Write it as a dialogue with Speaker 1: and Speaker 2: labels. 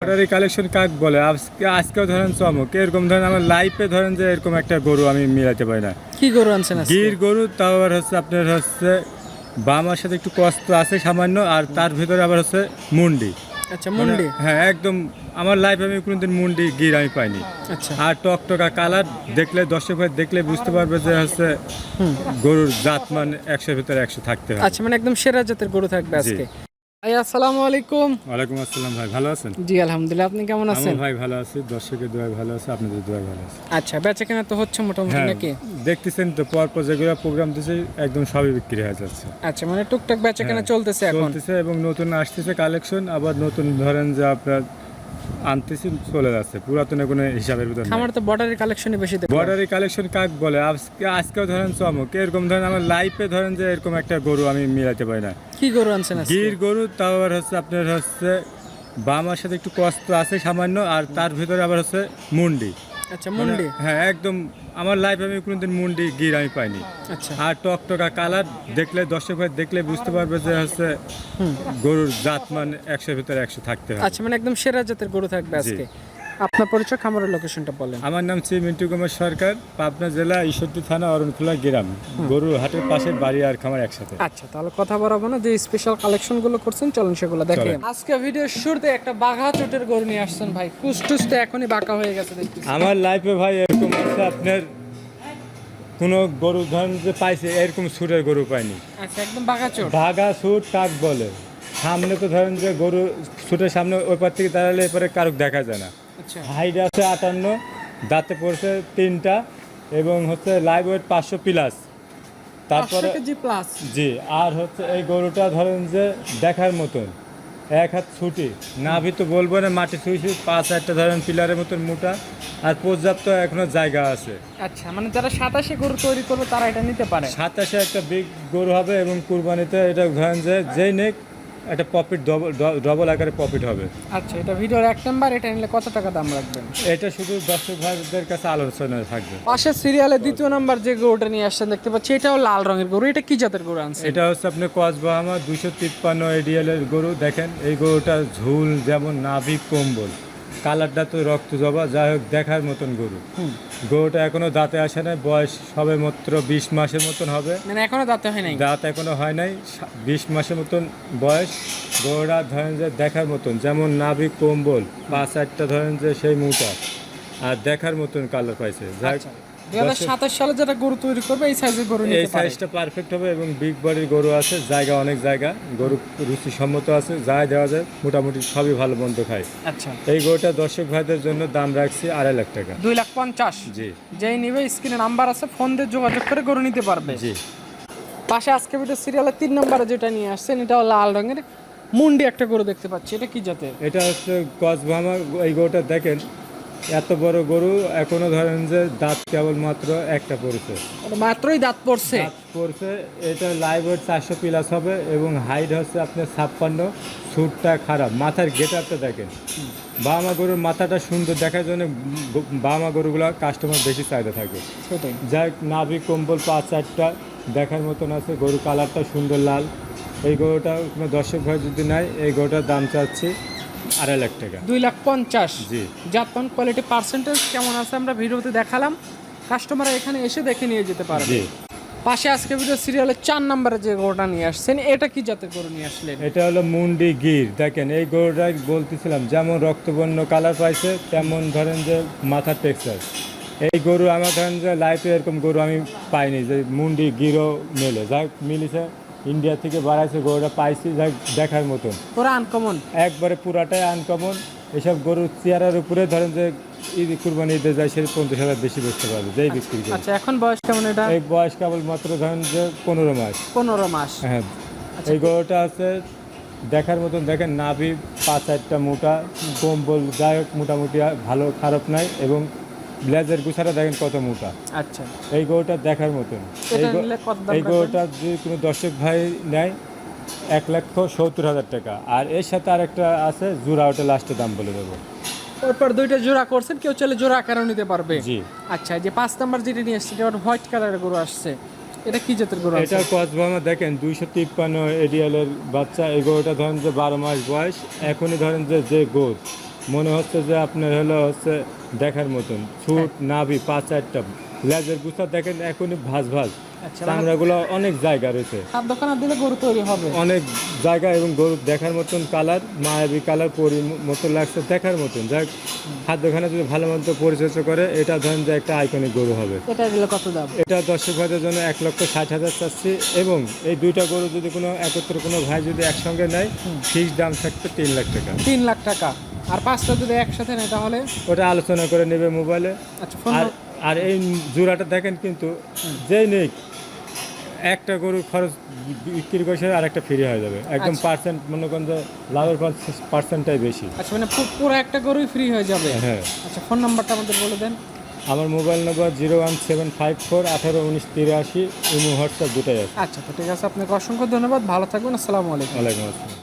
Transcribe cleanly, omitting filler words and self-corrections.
Speaker 1: বর্ডারি collection কাক বলে আজকেও ধরেন চমক এরকম ধরেন আমার লাইফে ধরেন যে এরকম একটা গরু আমি মিলাতে পারি না।
Speaker 2: কি গরু আনছেন আজকে?
Speaker 1: গির গরু, তাও আবার হচ্ছে আপনার হচ্ছে বামার সাথে একটু কষ্ট আছে সামান্য, আর তার ভিতরে আবার হচ্ছে মুন্ডি।
Speaker 2: আচ্ছা, মুন্ডি।
Speaker 1: হ্যাঁ, একদম আমার লাইফে আমি কোনোদিন মুন্ডি গির আমি পাইনি।
Speaker 2: আচ্ছা,
Speaker 1: আর টকটকা কালার দেখলে দর্শক ভাই দেখলে বুঝতে পারবে যে হচ্ছে গরুর জাত মান 100-এর ভিতরে 100 থাকতে হবে।
Speaker 2: আচ্ছা, মানে একদম সেরা জাতের গরু থাকবে আজকে। ভাই আসসালামু আলাইকুম।
Speaker 1: ওয়ালাইকুম আসসালাম ভাই, ভালো আছেন?
Speaker 2: জি আলহামদুলিল্লাহ, আপনি কেমন আছেন?
Speaker 1: আমার ভাই ভালো আছি, দর্শকের দোয়ায় ভালো আছে, আপনাদের দোয়ায় ভালো আছে।
Speaker 2: আচ্ছা, বেচা কেনা তো হচ্ছে মোটামুটি
Speaker 1: হ্যাঁ,
Speaker 2: নাকি?
Speaker 1: দেখতেছেন তো পরপর যেগুলো প্রোগ্রাম দিচ্ছে একদম সবই বিক্রি হয়ে যাচ্ছে।
Speaker 2: আচ্ছা, মানে টুকটাক বেচা কেনা
Speaker 1: হ্যাঁ,
Speaker 2: চলতেছে এখন।
Speaker 1: চলতেছে এবং নতুন আসতেছে কালেকশন, আবার নতুন ধরেন যে আপনার আনতেছি চলে যাচ্ছে, পুরাতনে কোনো হিসাবের ভিতর নেই।
Speaker 2: আমার তো বর্ডারি কালেকশনই বেশি দেখলাম।
Speaker 1: বর্ডারি কালেকশন কাক বলে আজকেও ধরেন চমক এরকম ধরেন আমার লাইফে ধরেন যে এরকম একটা গরু আমি মিলাতে পারি না।
Speaker 2: কি গরু আনছেন আজকে?
Speaker 1: গির গরু, তাও আবার হচ্ছে আপনার হচ্ছে বামার সাথে একটু কষ্ট আছে সামান্য, আর তার ভিতরে আবার হচ্ছে মুন্ডি।
Speaker 2: আচ্ছা, মুন্ডি।
Speaker 1: হ্যাঁ, একদম আমার লাইফে আমি কোনোদিন মুন্ডি গির আমি পাইনি।
Speaker 2: আচ্ছা,
Speaker 1: আর টকটকা কালার দেখলে দর্শক ভাই দেখলে বুঝতে পারবে যে হচ্ছে গরুর জাত মান 100-এর ভিতরে 100 থাকতে হবে।
Speaker 2: আচ্ছা, মানে একদম সেরা জাতের গরু থাকবে আজকে। আপনার পরিচয়, খামারের লোকেশনটা বলেন।
Speaker 1: আমার নাম শ্রী মিন্টু কুমার সরকার, পাবনা জেলা ঈশ্বরদী থানা অরণখোলা গ্রাম, গরুর হাটের পাশে বাড়ি আর খামার একসাথে।
Speaker 2: আচ্ছা, তাহলে কথা বাড়াবো না, যে স্পেশাল কালেকশন গুলো করছেন চলুন সেগুলো দেখেন।
Speaker 1: চলেন।
Speaker 2: আজকে ভিডিওর শুরুতে একটা বাঘা চোটের গরু নিয়ে আসছেন ভাই, কুসটুস তো এখনই বাঁকা হয়ে গেছে দেখতেছি।
Speaker 1: আমার লাইফে ভাই এরকম হচ্ছে আপনার কোনো গরু ধরেন যে পাইছে এরকম সুরের গরু পাইনি।
Speaker 2: আচ্ছা, একদম বাঘা চোট।
Speaker 1: বাঘা সুর কাক বলে, সামনে তো ধরেন যে গরু সুটের সামনে ওই পার থেকে দাঁড়ালে এরপরে কারুক দেখা যায় না।
Speaker 2: আচ্ছা,
Speaker 1: হাইট আছে 58, দাঁতে পড়ছে 3টা এবং হচ্ছে লাইভ ওয়েট 500 প্লাস। তারপরে
Speaker 2: 500 কেজি প্লাস।
Speaker 1: জি, আর হচ্ছে এই গরুটা ধরেন যে দেখার মতন, এক হাত ছুটি, নাভি তো বলবো না, মাটি ছুঁইছি 5-8টা ধরেন পিলারের মতন মোটা, আর পর্যাপ্ত এখনো জায়গা আছে।
Speaker 2: আচ্ছা, মানে যারা 27 গরু তৈরি করবে তারা এটা নিতে পারে।
Speaker 1: 27-এ একটা বিগ গরু হবে এবং কুরবানিতে এটা ধরেন যে যেই নেক একটা প্রফিট ডবল আকারে প্রফিট হবে।
Speaker 2: আচ্ছা, এটা ভিডিওর 1 নাম্বার, এটা নিলে কত টাকা দাম রাখবেন?
Speaker 1: এটা শুধু দর্শক ভাইদের কাছে আলোচনায় থাকবে।
Speaker 2: পাশের সিরিয়ালে 2য় নাম্বার যে গরুটা নিয়ে আসছেন দেখতে পাচ্ছি, এটাও লাল রঙের গরু। এটা কি জাতের গরু আনছেন?
Speaker 1: এটা হচ্ছে আপনার কসবাহামা 253 এডিএলের গরু। দেখেন এই গরুটা ঝুল যেমন নাভি কম্বল, কালারটা তো রক্ত জবা, যাই হোক দেখার মতন গরু। গরুটা এখনো দাঁতে আসে নাই, বয়স সবে মাত্র 20 মাসের মতন হবে।
Speaker 2: মানে এখনো দাঁতে হয় নাই?
Speaker 1: দাঁত এখনো হয় নাই, 20 মাসের মতন বয়স। গরুটা ধরেন যে দেখার মতন, যেমন নাভি কম্বল, 5-8টা ধরেন যে সেই মোটা, আর দেখার মতন কালার পাইছে। যাই হোক,
Speaker 2: 2027 সালে যারা গরু তৈরি করবে এই সাইজের গরু
Speaker 1: এই
Speaker 2: নিতে পারে।
Speaker 1: সাইজটা পারফেক্ট হবে এবং বিগ বডির গরু আছে, জায়গা অনেক জায়গা, গরু রুচিসম্মত আছে, যাই দেওয়া যায় মোটামুটি সবই ভালো মন্দ খায়।
Speaker 2: আচ্ছা,
Speaker 1: এই গরুটা দর্শক ভাইদের জন্য দাম রাখছি 2.5 লাখ টাকা।
Speaker 2: 2,50,000।
Speaker 1: জি
Speaker 2: যেই নিবে স্ক্রিনে নাম্বার আছে, ফোন দিয়ে যোগাযোগ করে গরু নিতে পারবে।
Speaker 1: জি।
Speaker 2: পাশে আজকে ভিডিও সিরিয়ালের 3 নম্বরে যেটা নিয়ে আসছেন, এটাও লাল রঙের মুন্ডি একটা গরু দেখতে পাচ্ছি। এটা কি জাতের?
Speaker 1: এটা হচ্ছে কসবাহামা। এই গরুটা দেখেন, এত বড় গরু, এখনো ধরেন যে দাঁত কেবলমাত্র একটা পড়ছে।
Speaker 2: এটা মাত্রই দাঁত পড়ছে।
Speaker 1: দাঁত পড়ছে। এটা লাইভ ওয়েট 400 প্লাস হবে এবং হাইট হচ্ছে আপনার 56। সুটটা খারাপ, মাথার গেটআপটা দেখেন। বামা গরুর মাথাটা সুন্দর দেখার জন্য বামা গরুগুলো কাস্টমার বেশি চাহিদা থাকে।
Speaker 2: সেটাই।
Speaker 1: যাই নাভি কম্বল 5-8টা দেখার মতন আছে, গরু কালারটা সুন্দর লাল। এই গরুটা কোনো দর্শক ভাই যদি নেয়, এই গরুটার দাম চাচ্ছি 2.5 লাখ টাকা।
Speaker 2: 2,50,000।
Speaker 1: জি।
Speaker 2: জাতমান কোয়ালিটি পার্সেন্টেজ কেমন আছে আমরা ভিডিওতে দেখালাম, কাস্টমার এখানে এসে দেখে নিয়ে যেতে পারবে।
Speaker 1: জি।
Speaker 2: পাশে আজকে ভিডিও সিরিয়ালের 4 নম্বরে যে গরুটা নিয়ে আসছেন, এটা কি জাতের গরু নিয়ে আসলেন?
Speaker 1: এটা হলো মুন্ডি গির। দেখেন এই গরুটাই বলতেছিলাম, যেমন রক্তবর্ণ কালার পাইছে তেমন ধরেন যে মাথার টেক্সচার। এই গরু আমার ধরেন যে লাইফে এরকম গরু আমি পাইনি যে মুন্ডি গিরও মেলে, যাই মিলিছে, ইন্ডিয়া থেকে বাড়াইছে গরুটা পাইছি, যাই দেখার মতন
Speaker 2: পুরো আনকমন,
Speaker 1: একবারে পুরাটাই আনকমন। এসব গরুর চেয়ারের উপরে ধরেন যে ঈদ কুরবানি ঈদে যায়, সে 50,000 বেশি বেচতে পারবে যেই বিক্রি করে।
Speaker 2: আচ্ছা, এখন বয়স কেমন এটা?
Speaker 1: এই বয়স কেবল মাত্র ধরেন যে 15 মাস।
Speaker 2: 15 মাস।
Speaker 1: হ্যাঁ, এই গরুটা আছে দেখার মতন। দেখেন নাভি 5-8টা মোটা, কম্বল যাই হোক মোটামুটি ভালো খারাপ নাই, এবং ব্লেজের গুছাটা দেখেন কত মোটা।
Speaker 2: আচ্ছা,
Speaker 1: এই গরুটা দেখার মতন।
Speaker 2: এটা নিলে কত দাম
Speaker 1: এই
Speaker 2: রাখবেন?
Speaker 1: গরুটা যদি কোনো দর্শক ভাই নেয় 1,70,000 টাকা। আর এর সাথে আরেকটা আছে জোড়া, ওটা লাস্টে দাম বলে দেবো।
Speaker 2: তারপর 2টা জোড়া করছেন, কেউ চাইলে জোড়া আকারেও নিতে পারবে।
Speaker 1: জি।
Speaker 2: আচ্ছা, এই যে 5 নাম্বার যেটা নিয়ে আসছে, এটা হোয়াইট কালারের গরু আসছে, এটা কি জাতের গরু?
Speaker 1: এটা কসবাহামা দেখেন 253 এডিএলের বাচ্চা। এই গরুটা ধরেন যে 12 মাস বয়স, এখনই ধরেন যে গোদ মনে হচ্ছে যে আপনার হচ্ছে দেখার মতন ছুট নাভি 5-4টা লেজের গুছা দেখেন এখনই ভাঁজ ভাঁজ,
Speaker 2: আচ্ছা,
Speaker 1: চামড়াগুলো অনেক জায়গা রয়েছে,
Speaker 2: হাত দোকানে দিলে গরু তৈরি হবে।
Speaker 1: অনেক জায়গা এবং গরু দেখার মতন কালার, মায়াবী কালার পরি মতো লাগছে দেখার মতন। যাক খাদ্যখানা যদি ভালো মতো পরিচর্যা করে এটা ধরেন যে একটা আইকনিক গরু হবে।
Speaker 2: এটা দিলে কত দাম?
Speaker 1: এটা দর্শক ভাইদের জন্য 1,60,000 চাচ্ছি, এবং এই দুইটা গরু যদি কোনো একত্রে কোনো ভাই যদি একসঙ্গে নেয় ফিক্সড দাম থাকবে 3 লাখ টাকা।
Speaker 2: 3 লাখ টাকা। আর 5টা যদি একসাথে নেয় তাহলে?
Speaker 1: ওটা আলোচনা করে নেবে মোবাইলে।
Speaker 2: আচ্ছা, ফোন
Speaker 1: আর আর এই জোড়াটা দেখেন কিন্তু যেই নেই একটা গরুর খরচ বিক্রি করছে আর একটা ফ্রি হয়ে যাবে একদম পার্সেন্ট, মনে করেন যে লাভের পার্সেন্টটাই বেশি।
Speaker 2: আচ্ছা, মানে পুরো একটা গরুই ফ্রি হয়ে যাবে?
Speaker 1: হ্যাঁ।
Speaker 2: আচ্ছা, ফোন নাম্বারটা আমাদের বলে দেন।
Speaker 1: আমার মোবাইল নম্বর 01754181983, ইমো হোয়াটসঅ্যাপ দুটাই আছে।
Speaker 2: আচ্ছা, তো ঠিক আছে, আপনাকে অসংখ্য ধন্যবাদ, ভালো থাকবেন, আসসালামু আলাইকুম।
Speaker 1: ওয়ালাইকুম আসসালাম।